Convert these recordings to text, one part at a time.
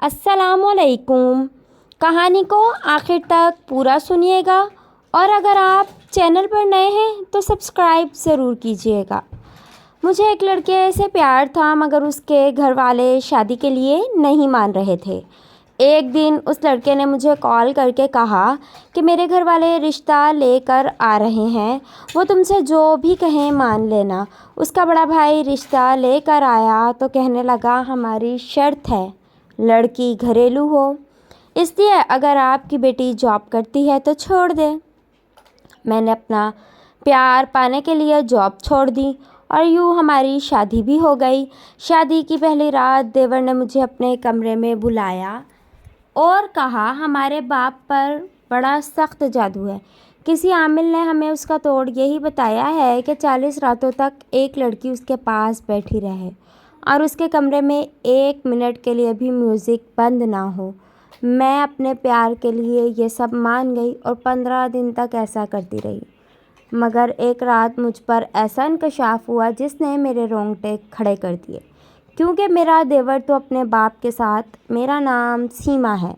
السلام علیکم۔ کہانی کو آخر تک پورا سنیے گا اور اگر آپ چینل پر نئے ہیں تو سبسکرائب ضرور کیجیے گا۔ مجھے ایک لڑکے سے پیار تھا مگر اس کے گھر والے شادی کے لیے نہیں مان رہے تھے۔ ایک دن اس لڑکے نے مجھے کال کر کے کہا کہ میرے گھر والے رشتہ لے کر آ رہے ہیں، وہ تم سے جو بھی کہیں مان لینا۔ اس کا بڑا بھائی رشتہ لے کر آیا تو کہنے لگا ہماری شرط ہے لڑکی گھریلو ہو، اس لیے اگر آپ کی بیٹی جاب کرتی ہے تو چھوڑ دے۔ میں نے اپنا پیار پانے کے لیے جاب چھوڑ دی اور یوں ہماری شادی بھی ہو گئی۔ شادی کی پہلی رات دیور نے مجھے اپنے کمرے میں بلایا اور کہا ہمارے باپ پر بڑا سخت جادو ہے۔ کسی عامل نے ہمیں اس کا توڑ یہی بتایا ہے کہ 40 راتوں تک ایک لڑکی اس کے پاس بیٹھی رہے اور اس کے کمرے میں 1 منٹ کے لیے بھی میوزک بند نہ ہو۔ میں اپنے پیار کے لیے یہ سب مان گئی اور 15 دن تک ایسا کرتی رہی، مگر ایک رات مجھ پر ایسا انکشاف ہوا جس نے میرے رونگٹے کھڑے کر دیے، کیونکہ میرا دیور تو اپنے باپ کے ساتھ، میرا نام سیما ہے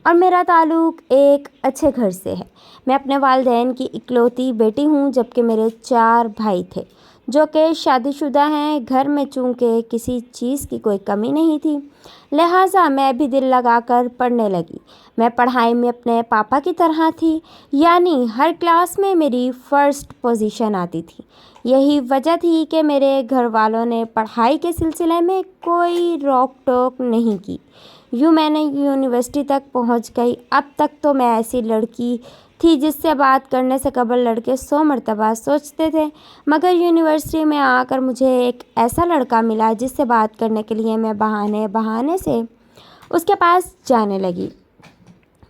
اور میرا تعلق ایک اچھے گھر سے ہے۔ میں اپنے والدین کی اکلوتی بیٹی ہوں جبکہ میرے 4 بھائی تھے جو کہ شادی شدہ ہیں۔ گھر میں چونکہ کسی چیز کی کوئی کمی نہیں تھی، لہٰذا میں بھی دل لگا کر پڑھنے لگی۔ میں پڑھائی میں اپنے پاپا کی طرح تھی، یعنی ہر کلاس میں میری فرسٹ پوزیشن آتی تھی۔ یہی وجہ تھی کہ میرے گھر والوں نے پڑھائی کے سلسلے میں کوئی روک ٹوک نہیں کی۔ یوں میں نے یونیورسٹی تک پہنچ گئی۔ اب تک تو میں ایسی لڑکی تھی جس سے بات کرنے سے قبل لڑکے 100 مرتبہ سوچتے تھے، مگر یونیورسٹی میں آ کر مجھے ایک ایسا لڑکا ملا جس سے بات کرنے کے لیے میں بہانے سے اس کے پاس جانے لگی۔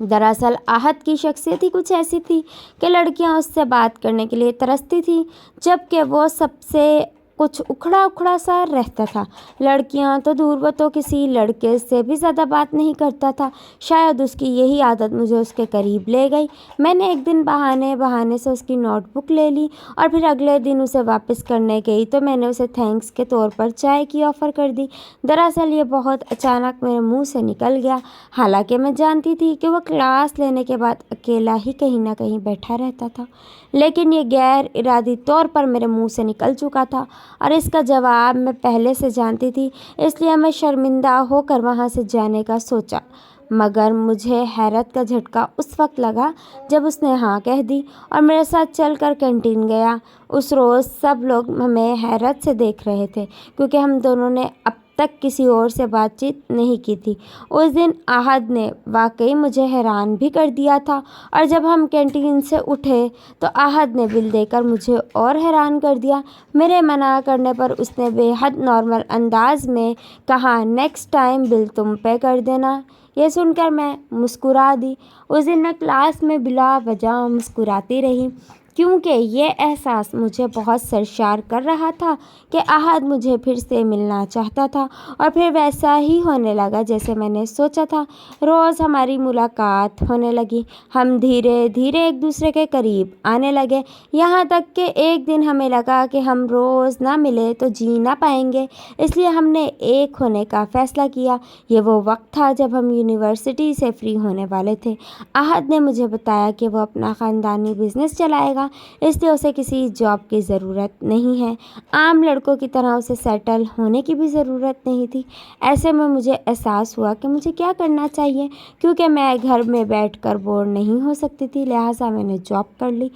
دراصل احد کی شخصیت ہی کچھ ایسی تھی کہ لڑکیاں اس سے بات کرنے کے لیے ترستی تھیں، جبکہ وہ سب سے کچھ اکھڑا سا رہتا تھا۔ لڑکیاں تو دور وہ تو کسی لڑکے سے بھی زیادہ بات نہیں کرتا تھا۔ شاید اس کی یہی عادت مجھے اس کے قریب لے گئی۔ میں نے ایک دن بہانے سے اس کی نوٹ بک لے لی اور پھر اگلے دن اسے واپس کرنے گئی تو میں نے اسے تھینکس کے طور پر چائے کی آفر کر دی۔ دراصل یہ بہت اچانک میرے منہ سے نکل گیا، حالانکہ میں جانتی تھی کہ وہ کلاس لینے کے بعد اکیلا ہی کہیں نہ کہیں بیٹھا رہتا تھا، لیکن یہ غیر ارادی طور پر میرے منہ سے نکل چکا تھا اور اس کا جواب میں پہلے سے جانتی تھی، اس لیے میں شرمندہ ہو کر وہاں سے جانے کا سوچا، مگر مجھے حیرت کا جھٹکا اس وقت لگا جب اس نے ہاں کہہ دی اور میرے ساتھ چل کر کینٹین گیا۔ اس روز سب لوگ ہمیں حیرت سے دیکھ رہے تھے کیونکہ ہم دونوں نے اب تک کسی اور سے بات چیت نہیں کی تھی۔ اس دن احد نے واقعی مجھے حیران بھی کر دیا تھا اور جب ہم کینٹین سے اٹھے تو احد نے بل دے کر مجھے اور حیران کر دیا۔ میرے منع کرنے پر اس نے بے حد نارمل انداز میں کہا نیکسٹ ٹائم بل تم پے کر دینا۔ یہ سن کر میں مسکرا دی۔ اس دن میں کلاس میں بلا وجہ مسکراتی رہی کیونکہ یہ احساس مجھے بہت سرشار کر رہا تھا کہ احد مجھے پھر سے ملنا چاہتا تھا اور پھر ویسا ہی ہونے لگا جیسے میں نے سوچا تھا۔ روز ہماری ملاقات ہونے لگی، ہم دھیرے دھیرے ایک دوسرے کے قریب آنے لگے، یہاں تک کہ ایک دن ہمیں لگا کہ ہم روز نہ ملے تو جی نہ پائیں گے، اس لیے ہم نے ایک ہونے کا فیصلہ کیا۔ یہ وہ وقت تھا جب ہم یونیورسٹی سے فری ہونے والے تھے۔ احد نے مجھے بتایا کہ وہ اپنا خاندانی بزنس چلائے گا، اس لیے اسے کسی جاب کی ضرورت نہیں ہے، عام لڑکوں کی طرح اسے سیٹل ہونے کی بھی ضرورت نہیں تھی۔ ایسے میں مجھے احساس ہوا کہ مجھے کیا کرنا چاہیے، کیونکہ میں گھر میں بیٹھ کر بور نہیں ہو سکتی تھی، لہٰذا میں نے جاب کر لی۔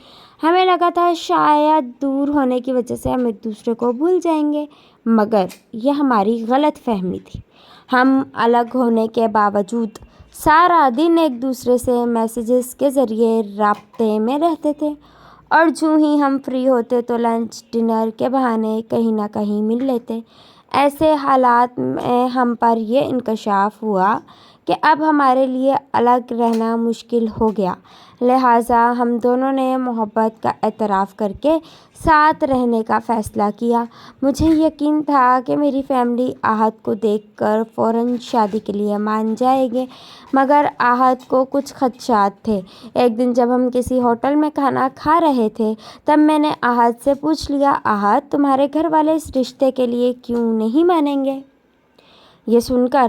ہمیں لگا تھا شاید دور ہونے کی وجہ سے ہم ایک دوسرے کو بھول جائیں گے، مگر یہ ہماری غلط فہمی تھی۔ ہم الگ ہونے کے باوجود سارا دن ایک دوسرے سے میسیجز کے ذریعے رابطے میں رہتے تھے اور جوں ہی ہم فری ہوتے تو لنچ ڈنر کے بہانے کہیں نہ کہیں مل لیتے۔ ایسے حالات میں ہم پر یہ انکشاف ہوا کہ اب ہمارے لیے الگ رہنا مشکل ہو گیا، لہٰذا ہم دونوں نے محبت کا اعتراف کر کے ساتھ رہنے کا فیصلہ کیا۔ مجھے یقین تھا کہ میری فیملی احد کو دیکھ کر فوراً شادی کے لیے مان جائے گی، مگر احد کو کچھ خدشات تھے۔ ایک دن جب ہم کسی ہوٹل میں کھانا کھا رہے تھے تب میں نے احد سے پوچھ لیا احد تمہارے گھر والے اس رشتے کے لیے کیوں نہیں مانیں گے؟ یہ سن کر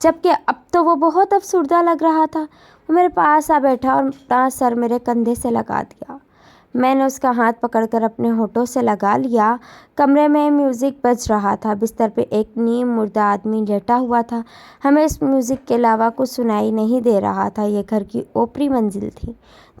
جبکہ اب تو وہ بہت افسردہ لگ رہا تھا۔ وہ میرے پاس آ بیٹھا اور اپنا سر میرے کندھے سے لگا دیا۔ میں نے اس کا ہاتھ پکڑ کر اپنے ہونٹوں سے لگا لیا۔ کمرے میں میوزک بج رہا تھا۔ بستر پہ ایک نیم مردہ آدمی لیٹا ہوا تھا۔ ہمیں اس میوزک کے علاوہ کچھ سنائی نہیں دے رہا تھا۔ یہ گھر کی اوپری منزل تھی،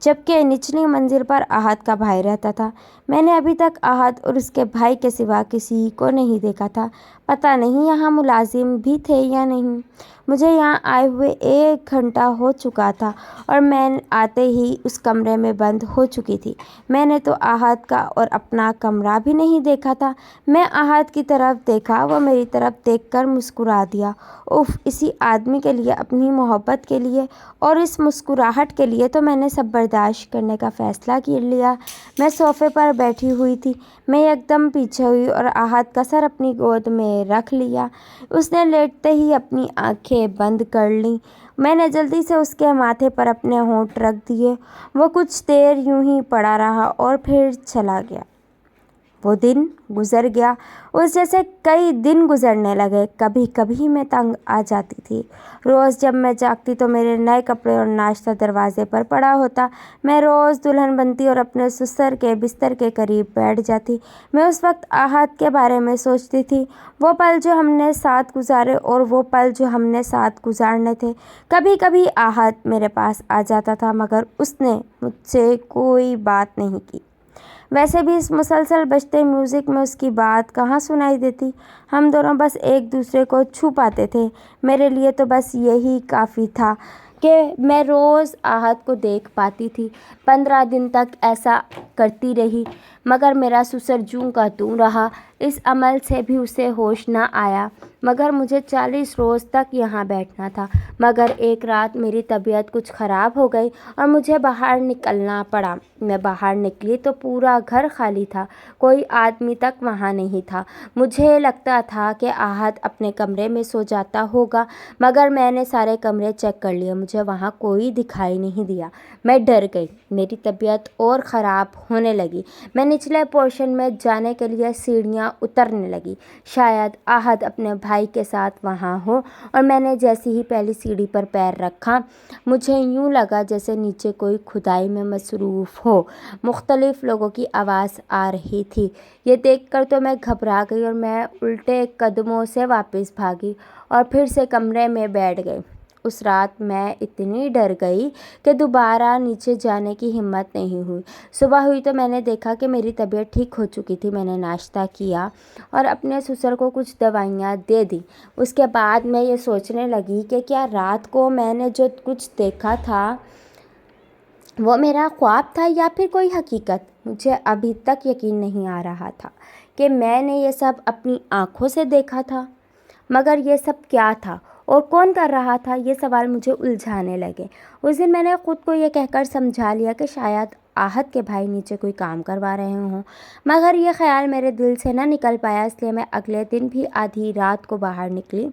جبکہ نچلی منزل پر احد کا بھائی رہتا تھا۔ میں نے ابھی تک احد اور اس کے بھائی کے سوا کسی کو نہیں دیکھا تھا۔ پتہ نہیں یہاں ملازم بھی تھے یا نہیں۔ مجھے یہاں آئے ہوئے 1 گھنٹہ ہو چکا تھا اور میں آتے ہی اس کمرے میں بند ہو چکی تھی۔ میں نے تو احد کا اور اپنا کمرہ بھی نہیں دیکھا تھا۔ میں احد کی طرف دیکھا، وہ میری طرف دیکھ کر مسکرا دیا۔ اف، اسی آدمی کے لیے، اپنی محبت کے لیے اور اس مسکراہٹ کے لیے تو میں نے سب برداشت کرنے کا فیصلہ کر لیا۔ میں صوفے پر بیٹھی ہوئی تھی۔ میں یکدم پیچھے ہوئی اور احد کا سر اپنی گود میں رکھ لیا۔ اس نے لیٹتے ہی اپنی آنکھیں بند کر لیں۔ میں نے جلدی سے اس کے ماتھے پر اپنے ہونٹ رکھ دیے۔ وہ کچھ دیر یوں ہی پڑا رہا اور پھر چلا گیا۔ وہ دن گزر گیا۔ اس جیسے کئی دن گزرنے لگے۔ کبھی کبھی میں تنگ آ جاتی تھی۔ روز جب میں جاگتی تو میرے نئے کپڑے اور ناشتہ دروازے پر پڑا ہوتا۔ میں روز دلہن بنتی اور اپنے سسر کے بستر کے قریب بیٹھ جاتی۔ میں اس وقت احد کے بارے میں سوچتی تھی، وہ پل جو ہم نے ساتھ گزارے اور وہ پل جو ہم نے ساتھ گزارنے تھے۔ کبھی کبھی احد میرے پاس آ جاتا تھا، مگر اس نے مجھ سے کوئی بات نہیں کی۔ ویسے بھی اس مسلسل بجتے میوزک میں اس کی بات کہاں سنائی دیتی۔ ہم دونوں بس ایک دوسرے کو چھو پاتے تھے۔ میرے لیے تو بس یہی کافی تھا کہ میں روز احد کو دیکھ پاتی تھی۔ 15 دن تک ایسا کرتی رہی، مگر میرا سسر جوں کا توں رہا۔ اس عمل سے بھی اسے ہوش نہ آیا، مگر مجھے 40 روز تک یہاں بیٹھنا تھا۔ مگر ایک رات میری طبیعت کچھ خراب ہو گئی اور مجھے باہر نکلنا پڑا۔ میں باہر نکلی تو پورا گھر خالی تھا، کوئی آدمی تک وہاں نہیں تھا۔ مجھے لگتا تھا کہ احد اپنے کمرے میں سو جاتا ہوگا، مگر میں نے سارے کمرے چیک کر لیے، مجھے وہاں کوئی دکھائی نہیں دیا۔ میں ڈر گئی، میری طبیعت اور خراب ہونے لگی۔ میں نچلے پورشن میں جانے کے لیے سیڑھیاں اترنے لگی۔ شاید احد اپنے بھائی کے ساتھ وہاں ہو، اور میں نے جیسے ہی پہلی سیڑھی پر پیر رکھا، مجھے یوں لگا جیسے نیچے کوئی کھدائی میں مصروف ہو۔ مختلف لوگوں کی آواز آ رہی تھی۔ یہ دیکھ کر تو میں گھبرا گئی اور میں الٹے قدموں سے واپس بھاگی اور پھر سے کمرے میں بیٹھ گئی۔ اس رات میں اتنی ڈر گئی کہ دوبارہ نیچے جانے کی ہمت نہیں ہوئی۔ صبح ہوئی تو میں نے دیکھا کہ میری طبیعت ٹھیک ہو چکی تھی۔ میں نے ناشتہ کیا اور اپنے سسر کو کچھ دوائیاں دے دیں۔ اس کے بعد میں یہ سوچنے لگی کہ کیا رات کو میں نے جو کچھ دیکھا تھا وہ میرا خواب تھا یا پھر کوئی حقیقت۔ مجھے ابھی تک یقین نہیں آ رہا تھا کہ میں نے یہ سب اپنی آنکھوں سے دیکھا تھا، مگر یہ سب کیا تھا اور کون کر رہا تھا، یہ سوال مجھے الجھانے لگے۔ اس دن میں نے خود کو یہ کہہ کر سمجھا لیا کہ شاید احد کے بھائی نیچے کوئی کام کروا رہے ہوں، مگر یہ خیال میرے دل سے نہ نکل پایا، اس لیے میں اگلے دن بھی آدھی رات کو باہر نکلی۔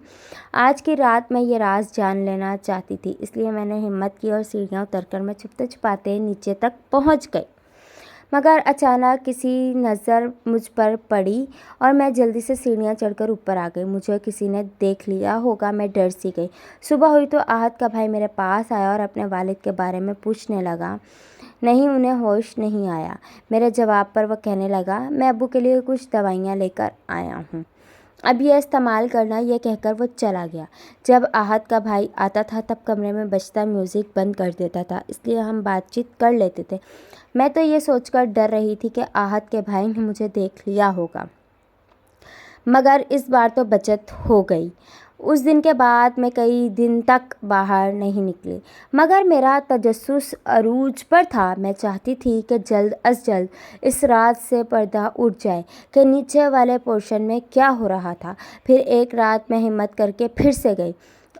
آج کی رات میں یہ راز جان لینا چاہتی تھی، اس لیے میں نے ہمت کی اور سیڑھیاں اتر کر میں چھپتے چھپاتے نیچے تک پہنچ گئی۔ مگر اچانک کسی نظر مجھ پر پڑی اور میں جلدی سے سیڑھیاں چڑھ کر اوپر آ گئی۔ مجھے کسی نے دیکھ لیا ہوگا، میں ڈر سی گئی۔ صبح ہوئی تو احد کا بھائی میرے پاس آیا اور اپنے والد کے بارے میں پوچھنے لگا۔ نہیں، انہیں ہوش نہیں آیا۔ میرے جواب پر وہ کہنے لگا، میں ابو کے لیے کچھ دوائیاں لے کر آیا ہوں، اب یہ استعمال کرنا۔ یہ کہہ کر وہ چلا گیا۔ جب احد کا بھائی آتا تھا تب کمرے میں بجتا میوزک بند کر دیتا تھا، اس لیے ہم بات چیت کر لیتے تھے۔ میں تو یہ سوچ کر ڈر رہی تھی کہ احد کے بھائی نے مجھے دیکھ لیا ہوگا، مگر اس بار تو بچت ہو گئی۔ اس دن کے بعد میں کئی دن تک باہر نہیں نکلی، مگر میرا تجسس عروج پر تھا۔ میں چاہتی تھی کہ جلد از جلد اس راز سے پردہ اٹھ جائے کہ نیچے والے پورشن میں کیا ہو رہا تھا۔ پھر ایک رات میں ہمت کر کے پھر سے گئی،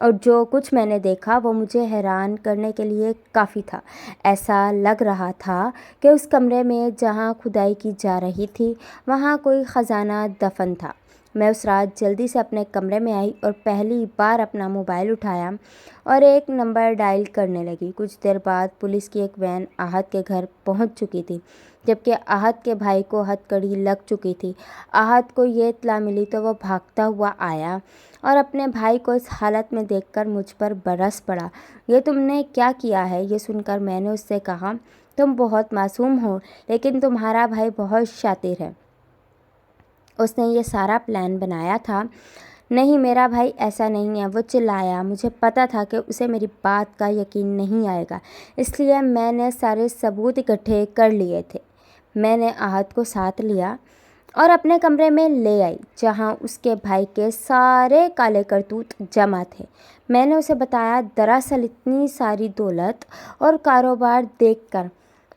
اور جو کچھ میں نے دیکھا وہ مجھے حیران کرنے کے لیے کافی تھا۔ ایسا لگ رہا تھا کہ اس کمرے میں جہاں کھدائی کی جا رہی تھی وہاں کوئی خزانہ دفن تھا۔ میں اس رات جلدی سے اپنے کمرے میں آئی اور پہلی بار اپنا موبائل اٹھایا اور ایک نمبر ڈائل کرنے لگی۔ کچھ دیر بعد پولیس کی ایک وین احد کے گھر پہنچ چکی تھی، جبکہ احد کے بھائی کو ہتھ کڑی لگ چکی تھی۔ احد کو یہ اطلاع ملی تو وہ بھاگتا ہوا آیا اور اپنے بھائی کو اس حالت میں دیکھ کر مجھ پر برس پڑا۔ یہ تم نے کیا کیا ہے؟ یہ سن کر میں نے اس سے کہا، تم بہت معصوم ہو، لیکن تمہارا بھائی بہت شاطر ہے، اس نے یہ سارا پلان بنایا تھا۔ نہیں، میرا بھائی ایسا نہیں ہے، وہ چلایا۔ مجھے پتا تھا کہ اسے میری بات کا یقین نہیں آئے گا، اس لیے میں نے سارے ثبوت اکٹھے کر لیے تھے۔ میں نے احد کو ساتھ لیا اور اپنے کمرے میں لے آئی، جہاں اس کے بھائی کے سارے کالے کرتوت جمع تھے۔ میں نے اسے بتایا، دراصل اتنی ساری دولت اور کاروبار دیکھ کر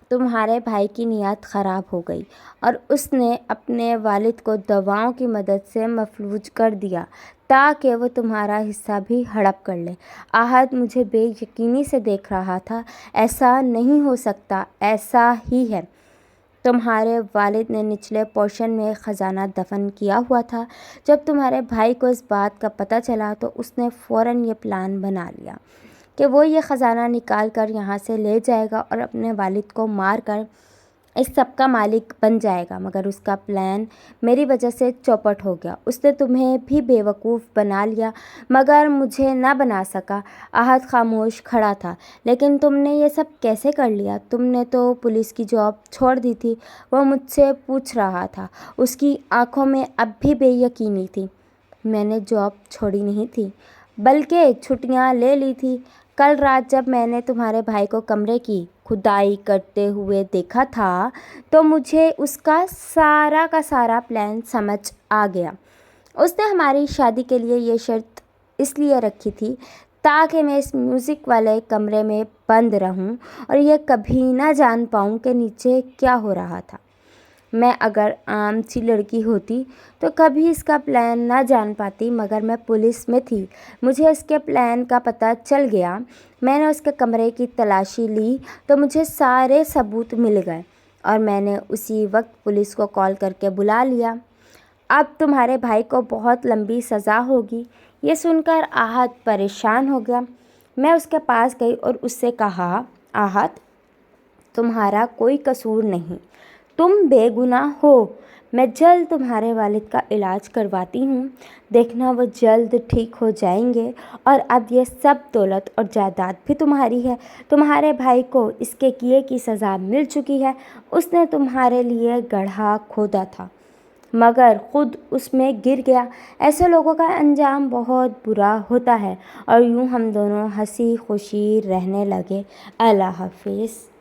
تمہارے بھائی کی نیت خراب ہو گئی اور اس نے اپنے والد کو دواؤں کی مدد سے مفلوج کر دیا تاکہ وہ تمہارا حصہ بھی ہڑپ کر لے۔ احد مجھے بے یقینی سے دیکھ رہا تھا۔ ایسا نہیں ہو سکتا، ایسا ہی ہے۔ تمہارے والد نے نچلے پورشن میں خزانہ دفن کیا ہوا تھا۔ جب تمہارے بھائی کو اس بات کا پتہ چلا تو اس نے فوراً یہ پلان بنا لیا کہ وہ یہ خزانہ نکال کر یہاں سے لے جائے گا اور اپنے والد کو مار کر اس سب کا مالک بن جائے گا، مگر اس کا پلان میری وجہ سے چوپٹ ہو گیا۔ اس نے تمہیں بھی بیوقوف بنا لیا مگر مجھے نہ بنا سکا۔ احد خاموش کھڑا تھا۔ لیکن تم نے یہ سب کیسے کر لیا؟ تم نے تو پولیس کی جاب چھوڑ دی تھی، وہ مجھ سے پوچھ رہا تھا۔ اس کی آنکھوں میں اب بھی بے یقینی تھی۔ میں نے جاب چھوڑی نہیں تھی، بلکہ چھٹیاں لے لی تھی۔ کل رات جب میں نے تمہارے بھائی کو کمرے کی کھدائی کرتے ہوئے دیکھا تھا تو مجھے اس کا سارا پلان سمجھ آ گیا۔ اس نے ہماری شادی کے لیے یہ شرط اس لیے رکھی تھی تاکہ میں اس میوزک والے کمرے میں بند رہوں اور یہ کبھی نہ جان پاؤں کہ نیچے کیا ہو رہا تھا۔ میں اگر عام سی لڑکی ہوتی تو کبھی اس کا پلان نہ جان پاتی، مگر میں پولیس میں تھی، مجھے اس کے پلان کا پتہ چل گیا۔ میں نے اس کے کمرے کی تلاشی لی تو مجھے سارے ثبوت مل گئے اور میں نے اسی وقت پولیس کو کال کر کے بلا لیا۔ اب تمہارے بھائی کو بہت لمبی سزا ہوگی۔ یہ سن کر احد پریشان ہو گیا۔ میں اس کے پاس گئی اور اس سے کہا، احد، تمہارا کوئی قصور نہیں، تم بے گناہ ہو۔ میں جلد تمہارے والد کا علاج کرواتی ہوں، دیکھنا وہ جلد ٹھیک ہو جائیں گے اور اب یہ سب دولت اور جائیداد بھی تمہاری ہے۔ تمہارے بھائی کو اس کے کیے کی سزا مل چکی ہے۔ اس نے تمہارے لیے گڑھا کھودا تھا مگر خود اس میں گر گیا۔ ایسے لوگوں کا انجام بہت برا ہوتا ہے۔ اور یوں ہم دونوں ہنسی خوشی رہنے لگے۔ اللہ حافظ۔